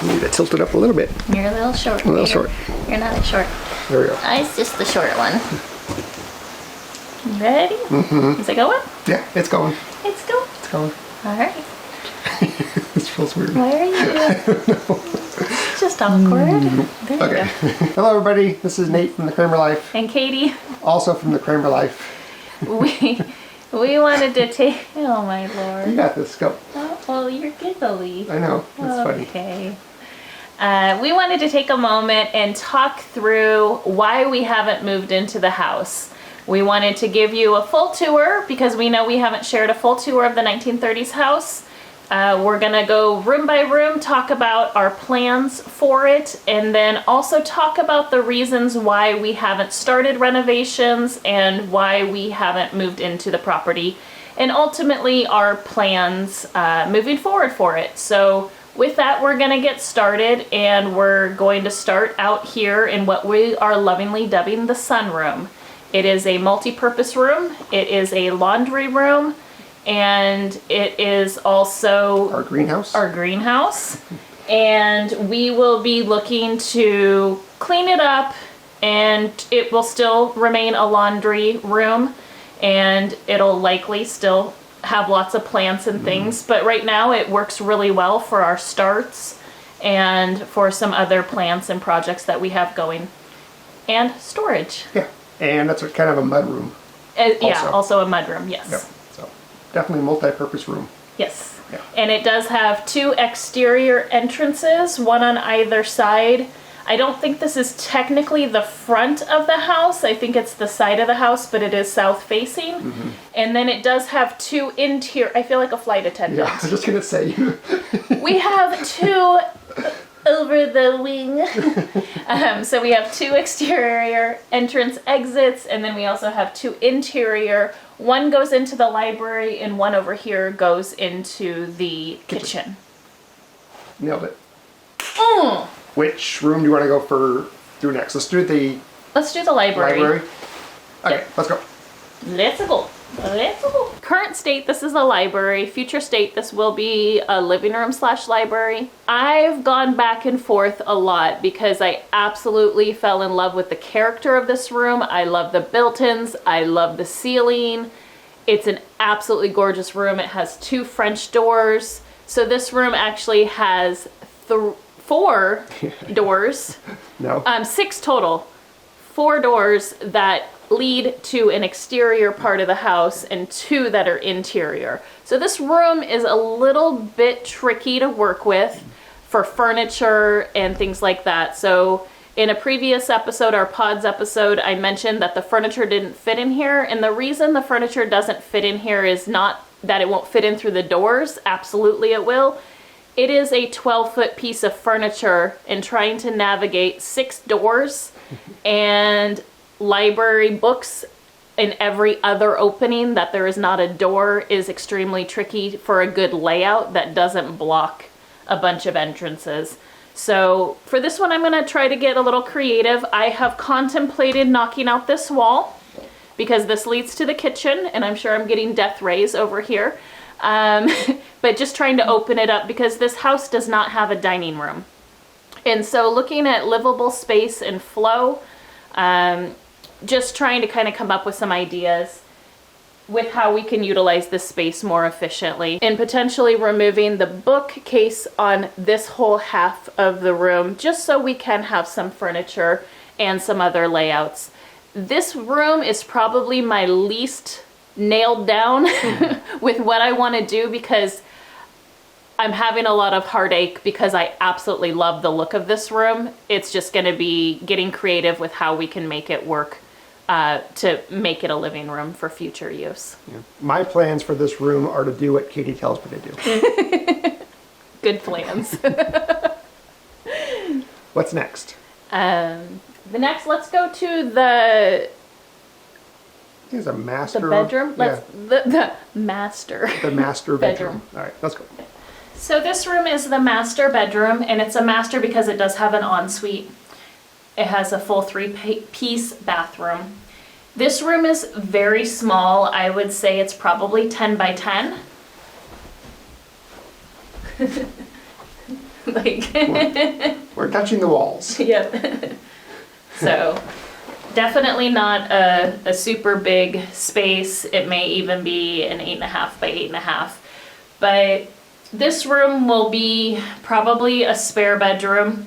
Need to tilt it up a little bit. You're a little short. A little short. You're not a short. There we go. It's just the short one. Ready? Mm-hmm. Is it going? Yeah, it's going. It's going. It's going. All right. This feels weird. Why are you It's just awkward. There you Okay. go. Hello everybody, this is Nate from the Kraemer Life. And Katie, Also from the Kraemer Life. we wanted to take. Oh my lord. You got this, go. Oh, well, you're giggly. I know, it's funny. Okay. We wanted to take a moment and talk through why we haven't moved into the house. We wanted to give you a full tour because we know we haven't shared a full tour of the 1930s house. We're gonna go room by room, talk about our plans for it, and then also talk about the reasons why we haven't started renovations and why we haven't moved into the property, and ultimately our plans moving forward for it. So with that, we're gonna get started, and we're going to start out here in what we are lovingly dubbing the sunroom. It is a multi-purpose room. It is a laundry room. And it is also Our greenhouse. Our greenhouse. And we will be looking to clean it up, and it will still remain a laundry room, and it'll likely still have lots of plants and things. But right now it works really well for our starts and for some other plants and projects that we have going. And storage. Yeah, and that's kind of a mud room. Yeah, also a mudroom, yes. Yep. So definitely a multi-purpose room. Yes. Yeah. And it does have two exterior entrances, one on either side. I don't think this is technically the front of the house. I think it's the side of the house, but it is south facing. Mm-hmm. And then it does have two interior. I feel like a flight attendant. Yeah, I was just gonna say. We have two over the wing. So we have two exterior entrance exits, and then we also have two interior. One goes into the library, and one over here goes into the kitchen. Nailed it. Mm. Which room do you want to go through next? Let's do the library. Okay, Yeah. let's go. Let's go. Let's go. Current state, this is a library. Future state, this will be a living room / library. I've gone back and forth a lot because I absolutely fell in love with the character of this room. I love the built-ins. I love the ceiling. It's an absolutely gorgeous room. It has two French doors. So this room actually has 4 doors. No. 6 total. 4 doors that lead to an exterior part of the house and 2 that are interior. So this room is a little bit tricky to work with for furniture and things like that. So in a previous episode, our pods episode, I mentioned that the furniture didn't fit in here. And the reason the furniture doesn't fit in here is not that it won't fit in through the doors. Absolutely it will. It is a 12-foot piece of furniture, and trying to navigate 6 doors and library books in every other opening that there is not a door is extremely tricky for a good layout that doesn't block a bunch of entrances. So for this one, I'm going to try to get a little creative. I have contemplated knocking out this wall because this leads to the kitchen, and I'm sure I'm getting death rays over here. But just trying to open it up because this house does not have a dining room. And so looking at livable space and flow, just trying to kind of come up with some ideas with how we can utilize this space more efficiently, and potentially removing the bookcase on this whole half of the room just so we can have some furniture and some other layouts. This room is probably my least nailed down with what I want to do because I'm having a lot of heartache because I absolutely love the look of this room. It's just going to be getting creative with how we can make it work to make it a living room for future use. Yeah. My plans for this room are to do what Katie tells me to do. Good plans. What's next? Let's go to the There's a master. the bedroom. Yeah. The master. The master bedroom. All right, let's go. So this room is the master bedroom, and it's a master because it does have an ensuite. It has a full 3-piece bathroom. This room is very small. I would say it's probably 10 by 10. Like, We're touching the walls. yep. So definitely not a super big space. It may even be an 8.5 by 8.5. But this room will be probably a spare bedroom.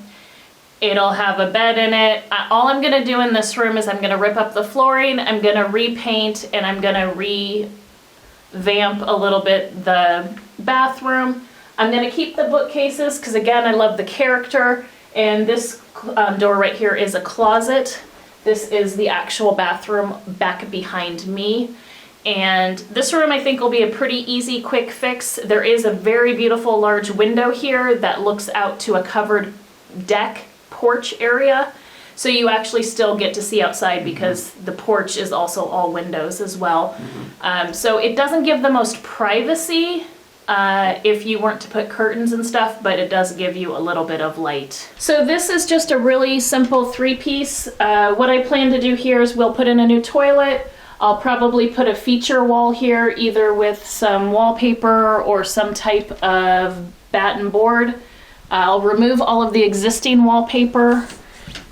It'll have a bed in it. All I'm gonna do in this room is I'm gonna rip up the flooring, I'm gonna repaint, and I'm gonna revamp a little bit the bathroom. I'm gonna keep the bookcases because again, I love the character. And this door right here is a closet. This is the actual bathroom back behind me. And this room I think will be a pretty easy, quick fix. There is a very beautiful large window here that looks out to a covered deck porch area. So you actually still get to see outside because the porch is also all windows as well. So it doesn't give the most privacy if you weren't to put curtains and stuff, but it does give you a little bit of light. So this is just a really simple 3-piece. What I plan to do here is we'll put in a new toilet. I'll probably put a feature wall here, either with some wallpaper or some type of batten board. I'll remove all of the existing wallpaper.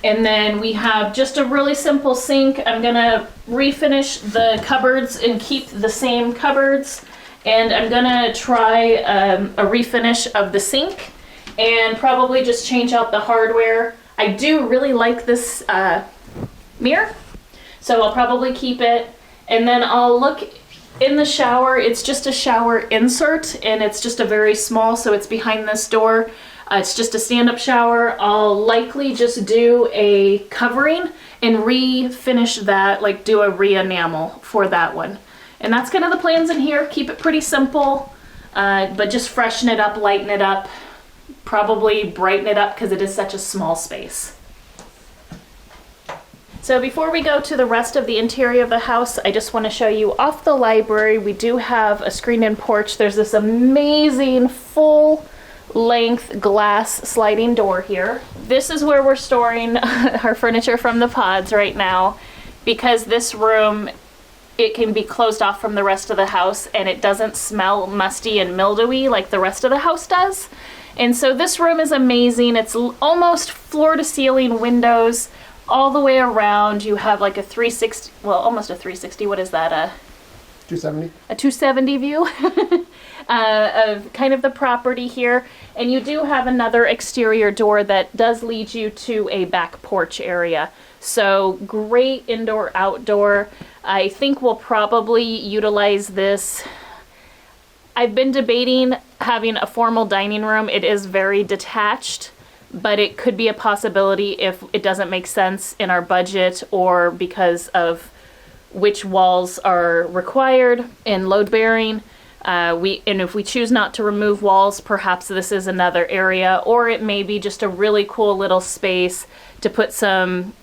And then we have just a really simple sink. I'm gonna refinish the cupboards and keep the same cupboards. And I'm gonna try a refinish of the sink and probably just change out the hardware. I do really like this mirror, so I'll probably keep it. And then I'll look in the shower. It's just a shower insert and it's just a very small, so it's behind this door. It's just a stand-up shower. I'll likely just do a covering and refinish that, like do a re-enamel for that one. And that's kind of the plans in here. Keep it pretty simple, but just freshen it up, lighten it up, probably brighten it up because it is such a small space. So before we go to the rest of the interior of the house, I just want to show you off the library. We do have a screened-in porch. There's this amazing full-length glass sliding door here. This is where we're storing our furniture from the pods right now, because this room, it can be closed off from the rest of the house and it doesn't smell musty and mildewy like the rest of the house does. And so this room is amazing. It's almost floor-to-ceiling windows all the way around. You have like a 360, well, almost a 360. What is that? 270. A 270 view of kind of the property here. And you do have another exterior door that does lead you to a back porch area. So great indoor, outdoor. I think we'll probably utilize this. I've been debating having a formal dining room. It is very detached, but it could be a possibility if it doesn't make sense in our budget or because of which walls are required and load bearing. And if we choose not to remove walls, perhaps this is another area, or it may be just a really cool little space to put some,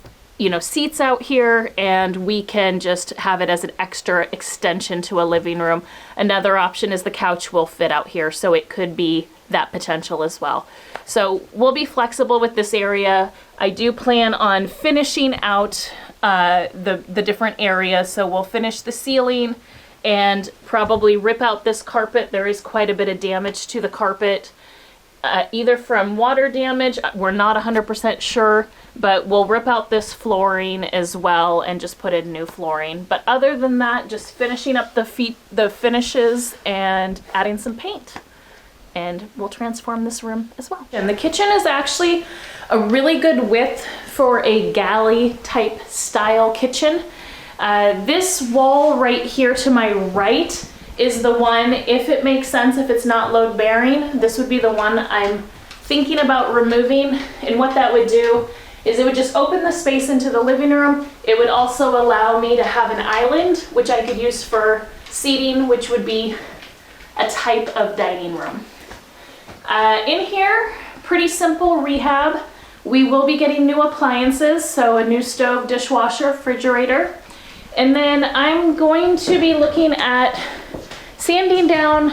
seats out here, and we can just have it as an extra extension to a living room. Another option is the couch will fit out here, so it could be that potential as well. So we'll be flexible with this area. I do plan on finishing out the different areas, so we'll finish the ceiling and probably rip out this carpet. There is quite a bit of damage to the carpet, either from water damage, we're not 100% sure, but we'll rip out this flooring as well and just put in new flooring. But other than that, just finishing up the finishes and adding some paint. And we'll transform this room as well. And the kitchen is actually a really good width for a galley type style kitchen. This wall right here to my right is the one, if it makes sense, if it's not load bearing, this would be the one I'm thinking about removing. And what that would do is it would just open the space into the living room. It would also allow me to have an island, which I could use for seating, which would be a type of dining room. In here, pretty simple rehab. We will be getting new appliances, so a new stove, dishwasher, refrigerator. And then I'm going to be looking at sanding down,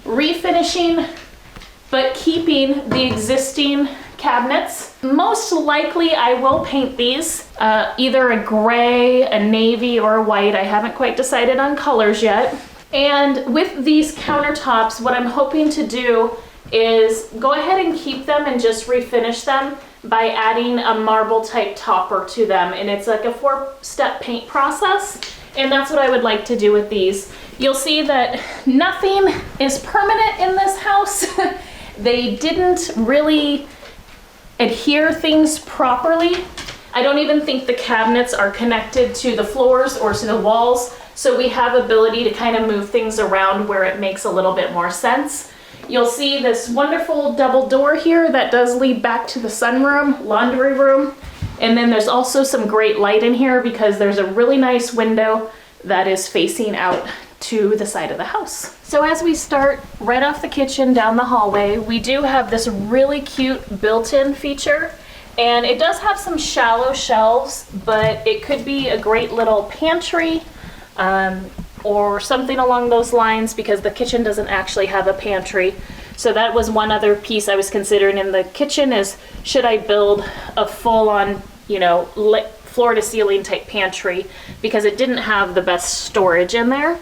refinishing, but keeping the existing cabinets. Most likely I will paint these, either a gray, a navy, or a white. I haven't quite decided on colors yet. And with these countertops, what I'm hoping to do is go ahead and keep them and just refinish them by adding a marble type topper to them. And it's like a 4-step paint process. And that's what I would like to do with these. You'll see that nothing is permanent in this house. They didn't really adhere things properly. I don't even think the cabinets are connected to the floors or to the walls. So we have ability to kind of move things around where it makes a little bit more sense. You'll see this wonderful double door here that does lead back to the sunroom, laundry room. And then there's also some great light in here because there's a really nice window that is facing out to the side of the house. So as we start right off the kitchen down the hallway, we do have this really cute built-in feature. And it does have some shallow shelves, but it could be a great little pantry or something along those lines because the kitchen doesn't actually have a pantry. So that was one other piece I was considering in the kitchen is should I build a full-on, you know, floor to ceiling type pantry because it didn't have the best storage in there.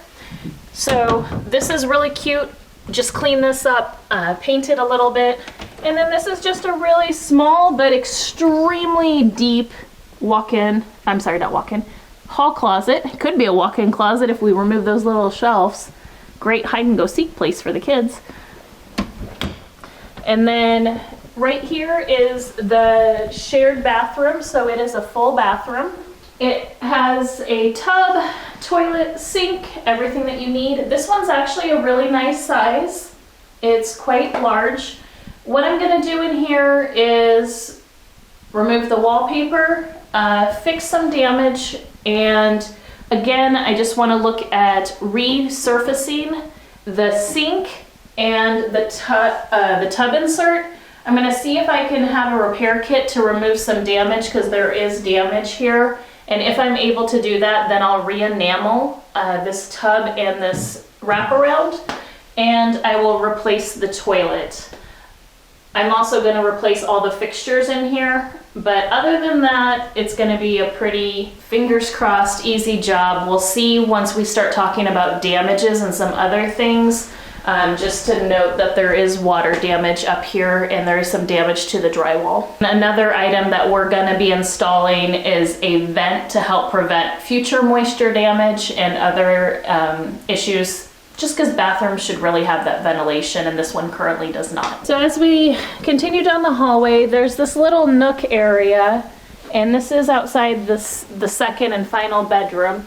So this is really cute. Just clean this up, paint it a little bit. And then this is just a really small but extremely deep walk-in, I'm sorry, not walk-in, hall closet. It could be a walk-in closet if we remove those little shelves. Great hide and go seek place for the kids. And then right here is the shared bathroom, so it is a full bathroom. It has a tub, toilet, sink, everything that you need. This one's actually a really nice size. It's quite large. What I'm gonna do in here is remove the wallpaper, fix some damage, and again, I just wanna look at resurfacing the sink and the tub insert. I'm gonna see if I can have a repair kit to remove some damage because there is damage here. And if I'm able to do that, then I'll re-enamel this tub and this wraparound, and I will replace the toilet. I'm also gonna replace all the fixtures in here, but other than that, it's gonna be a pretty, fingers crossed, easy job. We'll see once we start talking about damages and some other things. Just to note that there is water damage up here and there is some damage to the drywall. Another item that we're gonna be installing is a vent to help prevent future moisture damage and other issues, just because bathrooms should really have that ventilation and this one currently does not. So as we continue down the hallway, there's this little nook area, and this is outside the second and final bedroom.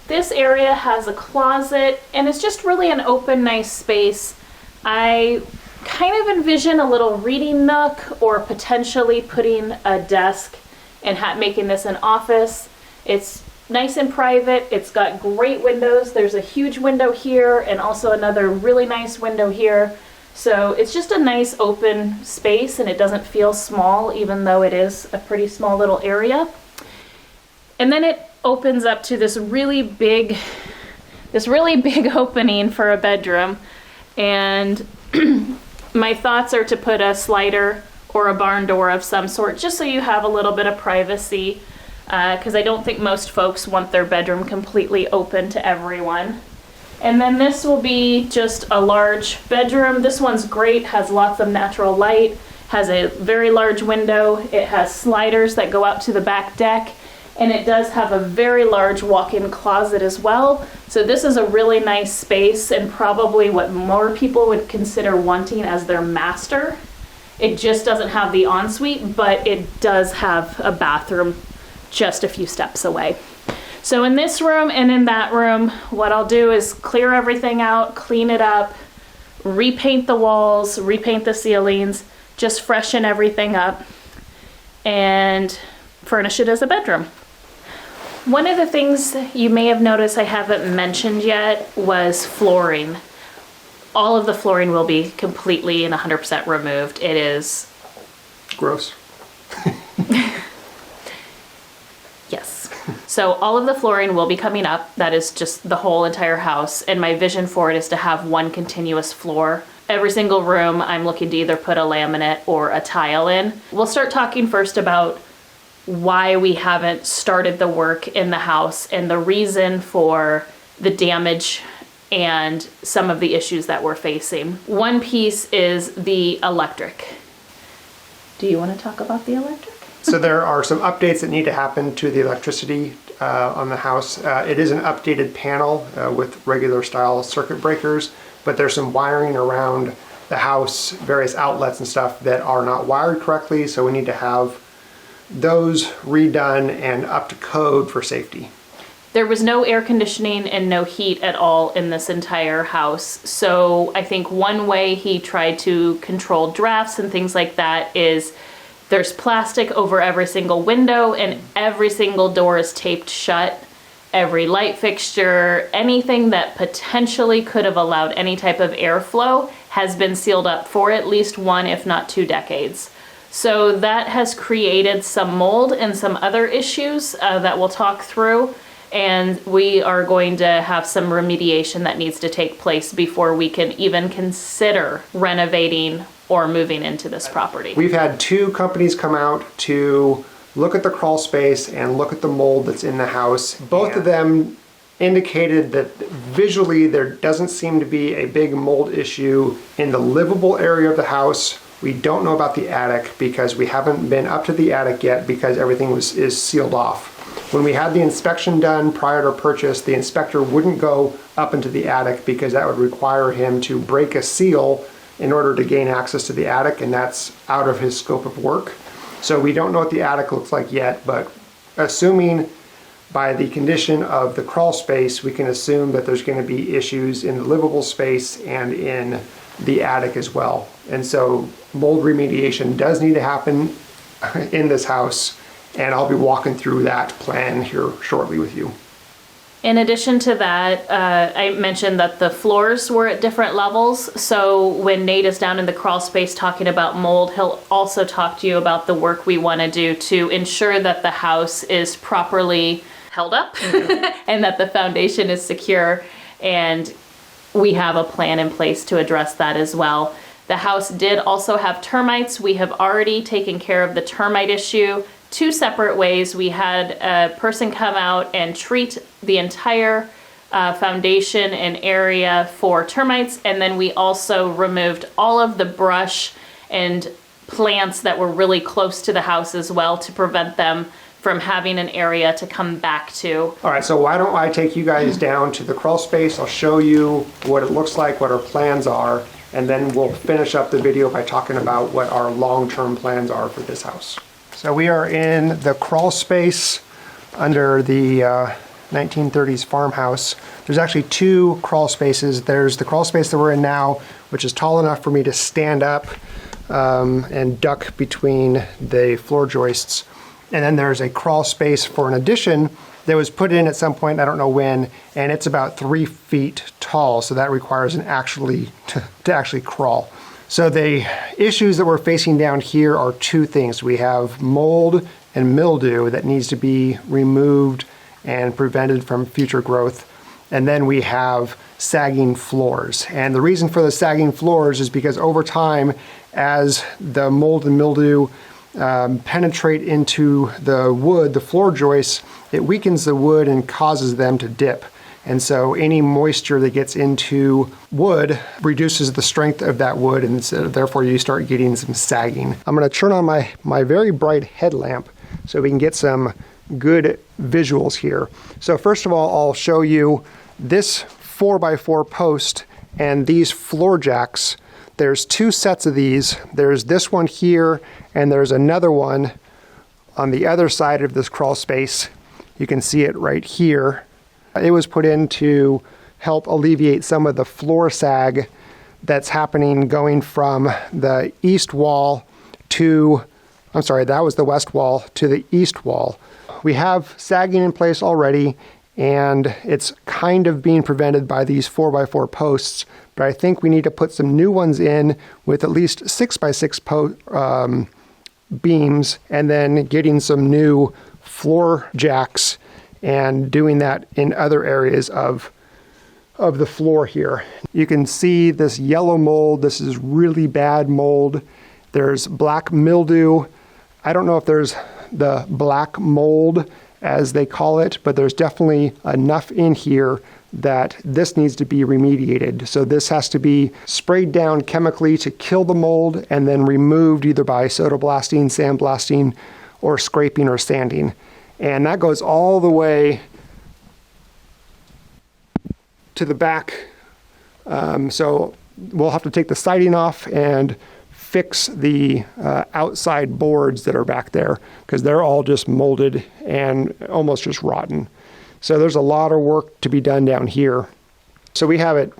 This area has a closet and it's just really an open, nice space. I kind of envision a little reading nook or potentially putting a desk and making this an office. It's nice and private. It's got great windows. There's a huge window here and also another really nice window here. So it's just a nice open space and it doesn't feel small even though it is a pretty small little area. And then it opens up to this really big opening for a bedroom, and my thoughts are to put a slider or a barn door of some sort just so you have a little bit of privacy because I don't think most folks want their bedroom completely open to everyone. And then this will be just a large bedroom. This one's great, has lots of natural light, has a very large window, it has sliders that go out to the back deck, and it does have a very large walk-in closet as well. So this is a really nice space and probably what more people would consider wanting as their master. It just doesn't have the ensuite, but it does have a bathroom just a few steps away. So in this room and in that room, what I'll do is clear everything out, clean it up, repaint the walls, repaint the ceilings, just freshen everything up, and furnish it as a bedroom. One of the things you may have noticed I haven't mentioned yet was flooring. All of the flooring will be completely and 100% removed. It is Gross. Yes. So all of the flooring will be coming up. That is just the whole entire house. And my vision for it is to have one continuous floor. Every single room I'm looking to either put a laminate or a tile in. We'll start talking first about why we haven't started the work in the house and the reason for the damage and some of the issues that we're facing. One piece is the electric. Do you want to talk about the electric? So there are some updates that need to happen to the electricity on the house. It is an updated panel with regular style circuit breakers, but there's some wiring around the house, various outlets and stuff that are not wired correctly, so we need to have those redone and up to code for safety. There was no air conditioning and no heat at all in this entire house. So I think one way he tried to control drafts and things like that is there's plastic over every single window and every single door is taped shut. Every light fixture, anything that potentially could have allowed any type of airflow has been sealed up for at least 1, if not 2 decades. So that has created some mold and some other issues that we'll talk through. And we are going to have some remediation that needs to take place before we can even consider renovating or moving into this property. We've had 2 companies come out to look at the crawl space and look at the mold that's in the house. Both of them indicated that visually there doesn't seem to be a big mold issue in the livable area of the house. We don't know about the attic because we haven't been up to the attic yet because everything is sealed off. When we had the inspection done prior to purchase, the inspector wouldn't go up into the attic because that would require him to break a seal in order to gain access to the attic, and that's out of his scope of work. So we don't know what the attic looks like yet, but assuming by the condition of the crawl space, we can assume that there's going to be issues in the livable space and in the attic as well. And so mold remediation does need to happen in this house, and I'll be walking through that plan here shortly with you. In addition to that, I mentioned that the floors were at different levels. So when Nate is down in the crawl space talking about mold, he'll also talk to you about the work we want to do to ensure that the house is properly held up and that the foundation is secure. And we have a plan in place to address that as well. The house did also have termites. We have already taken care of the termite issue 2 separate ways. We had a person come out and treat the entire foundation and area for termites, and then we also removed all of the brush and plants that were really close to the house as well to prevent them from having an area to come back to. All right, so why don't I take you guys down to the crawl space. I'll show you what it looks like, what our plans are, and then we'll finish up the video by talking about what our long-term plans are for this house. So we are in the crawl space under the 1930s farmhouse. There's actually 2 crawl spaces. There's the crawl space that we're in now, which is tall enough for me to stand up and duck between the floor joists. And then there's a crawl space for an addition that was put in at some point, I don't know when, and it's about 3 feet tall, so that requires an to actually crawl. So the issues that we're facing down here are 2 things. We have mold and mildew that needs to be removed and prevented from future growth. And then we have sagging floors. And the reason for the sagging floors is because over time, as the mold and mildew penetrate into the wood, the floor joists, it weakens the wood and causes them to dip. And so any moisture that gets into wood reduces the strength of that wood, and so therefore you start getting some sagging. I'm going to turn on my very bright headlamp so we can get some good visuals here. So first of all, I'll show you this 4x4 post and these floor jacks. There's 2 sets of these. There's this one here, and there's another one on the other side of this crawl space. You can see it right here. It was put in to help alleviate some of the floor sag that's happening going from the east wall to, I'm sorry, that was the west wall to the east wall. We have sagging in place already, and it's kind of being prevented by these 4x4 posts, but I think we need to put some new ones in with at least 6x6 beams, and then getting some new floor jacks and doing that in other areas of the floor here. You can see this yellow mold. This is really bad mold. There's black mildew. I don't know if there's the black mold as they call it, but there's definitely enough in here that this needs to be remediated. So this has to be sprayed down chemically to kill the mold and then removed either by soda blasting, sandblasting, or scraping or sanding. And that goes all the way to the back. So we'll have to take the siding off and fix the outside boards that are back there because they're all just molded and almost just rotten. So there's a lot of work to be done down here. So we have it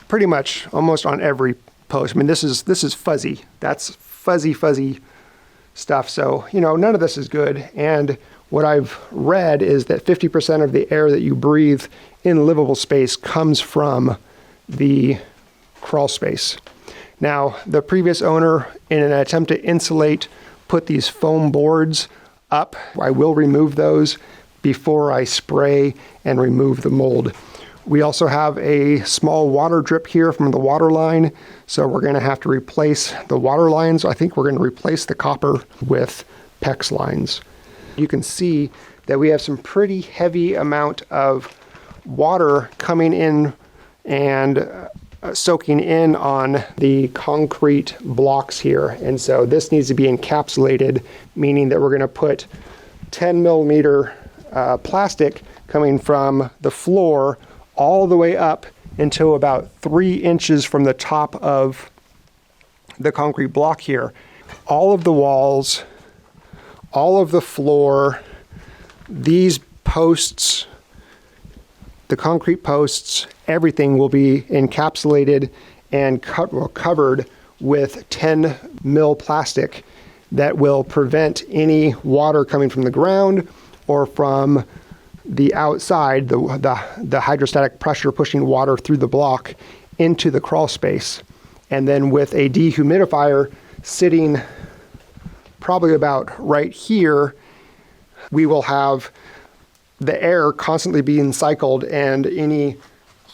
pretty much almost on every post. I mean, this is fuzzy. That's fuzzy stuff. So, you know, none of this is good. And what I've read is that 50% of the air that you breathe in livable space comes from the crawl space. Now, the previous owner, in an attempt to insulate, put these foam boards up. I will remove those before I spray and remove the mold. We also have a small water drip here from the water line, so we're going to have to replace the water lines. I think we're going to replace the copper with PEX lines. You can see that we have some pretty heavy amount of water coming in and soaking in on the concrete blocks here. And so this needs to be encapsulated, meaning that we're going to put 10 millimeter plastic coming from the floor all the way up until about 3 inches from the top of the concrete block here. All of the walls, all of the floor, these posts, the concrete posts, everything will be encapsulated and covered with 10 mil plastic that will prevent any water coming from the ground or from the outside, the hydrostatic pressure pushing water through the block into the crawl space. And then with a dehumidifier sitting probably about right here, we will have the air constantly being cycled and any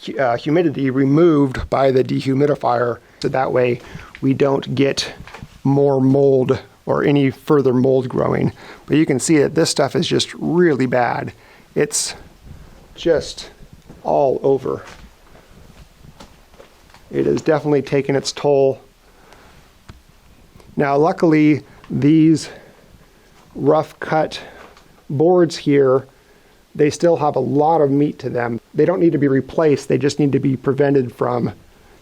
humidity removed by the dehumidifier. So that way we don't get more mold or any further mold growing. But you can see that this stuff is just really bad. It's just all over. It has definitely taken its toll. Now, luckily, these rough cut boards here, they still have a lot of meat to them. They don't need to be replaced. They just need to be prevented from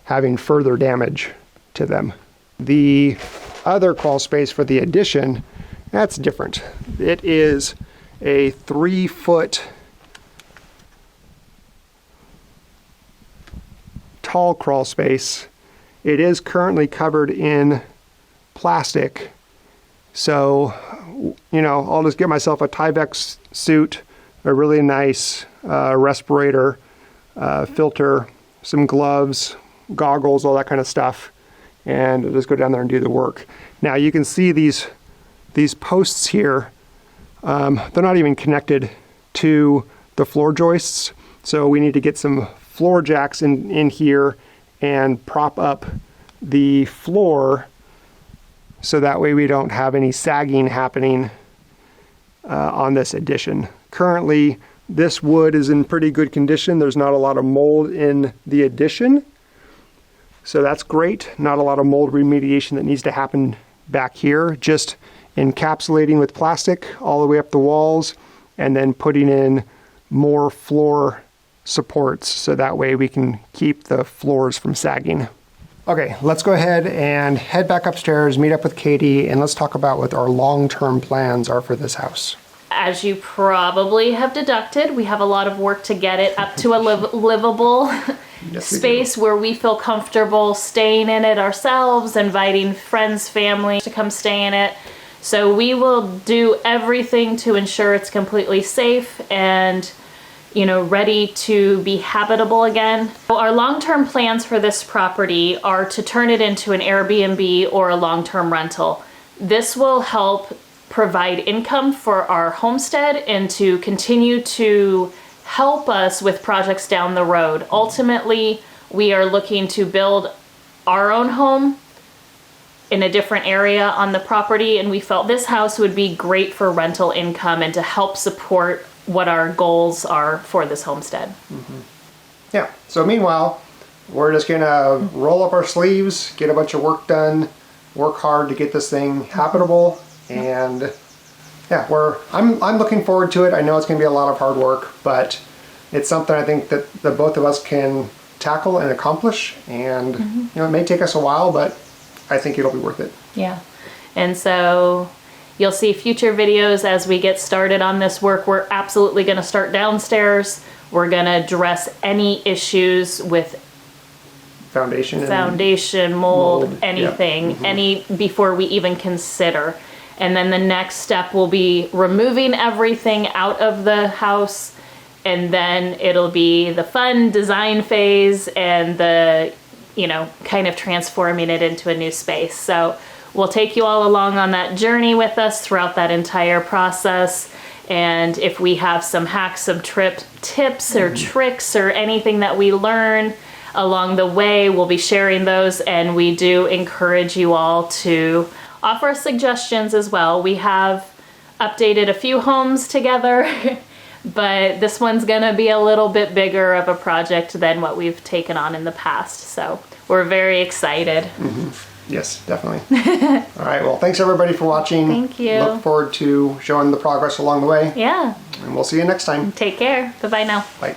having further damage to them. The other crawl space for the addition, that's different. It is a 3-foot tall crawl space. It is currently covered in plastic. So, you know, I'll just get myself a Tyvek suit, a really nice respirator, filter, some gloves, goggles, all that kind of stuff, and I'll just go down there and do the work. Now you can see these posts here, they're not even connected to the floor joists, so we need to get some floor jacks in here and prop up the floor so that way we don't have any sagging happening on this addition. Currently, this wood is in pretty good condition. There's not a lot of mold in the addition, so that's great. Not a lot of mold remediation that needs to happen back here. Just encapsulating with plastic all the way up the walls and then putting in more floor supports so that way we can keep the floors from sagging. Okay, let's go ahead and head back upstairs, meet up with Katie, and let's talk about what our long-term plans are for this house. As you probably have deducted, we have a lot of work to get it up to a livable space where we feel comfortable staying in it ourselves, inviting friends, family to come stay in it. So we will do everything to ensure it's completely safe and, you know, ready to be habitable again. Our long-term plans for this property are to turn it into an Airbnb or a long-term rental. This will help provide income for our homestead and to continue to help us with projects down the road. Ultimately, we are looking to build our own home in a different area on the property, and we felt this house would be great for rental income and to help support what our goals are for this homestead. Yeah, so meanwhile, we're just gonna roll up our sleeves, get a bunch of work done, work hard to get this thing habitable, and yeah, I'm looking forward to it. I know it's gonna be a lot of hard work, but it's something I think that the both of us can tackle and accomplish, and you know, it may take us a while, but I think it'll be worth it. Yeah, and so you'll see future videos as we get started on this work. We're absolutely gonna start downstairs. We're gonna address any issues with foundation, mold, anything, before we even consider. And then the next step will be removing everything out of the house, and then it'll be the fun design phase and the, you know, kind of transforming it into a new space. So we'll take you all along on that journey with us throughout that entire process. And if we have some hacks, some tips or tricks or anything that we learn along the way, we'll be sharing those. And we do encourage you all to offer suggestions as well. We have updated a few homes together, but this one's gonna be a little bit bigger of a project than what we've taken on in the past. So we're very excited. Yes, definitely. All right, well, thanks everybody for watching. Thank you. Look forward to showing the progress along the way. Yeah. And we'll see you next time. Take care. Bye-bye now. Bye.